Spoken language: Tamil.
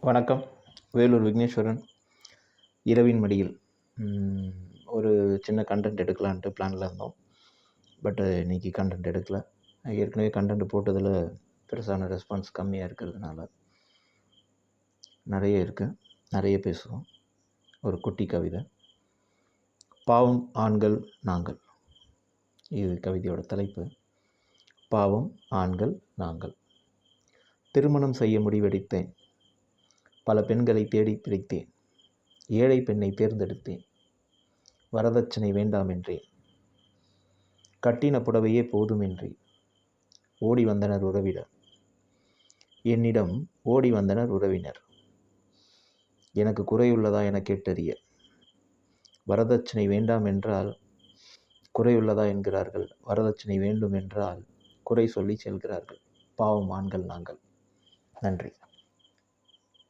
வணக்கம். வேலூர் விக்னேஸ்வரன். இரவின் மடியில் ஒரு சின்ன கண்டென்ட் எடுக்கலான்ட்டு பிளானில் இருந்தோம். பட் இன்றைக்கி கண்டென்ட் எடுக்கல. ஏற்கனவே கண்டென்ட் போட்டதில் பெருசான ரெஸ்பான்ஸ் கம்மியாக இருக்கிறதுனால நிறைய பேசுவோம். ஒரு குட்டி கவிதை. பாவம் ஆண்கள் நாங்கள். இது கவிதையோட தலைப்பு. பாவம் ஆண்கள் நாங்கள். திருமணம் செய்ய முடிவெடுத்தேன். பல பெண்களை தேடி பிடித்தேன். ஏழை பெண்ணை தேர்ந்தெடுத்தேன். வரதட்சணை வேண்டாம் என்றேன். கட்டின புடவையே போதும் என்றேன். ஓடி வந்தனர் உறவினர். என்னிடம் ஓடி வந்தனர் உறவினர். எனக்கு குறையுள்ளதா என கேட்டறிய. வரதட்சணை வேண்டாம் என்றால் குறையுள்ளதா என்கிறார்கள். வரதட்சணை வேண்டும் என்றால் குறை சொல்லி செல்கிறார்கள். பாவம் ஆண்கள் நாங்கள். நன்றி.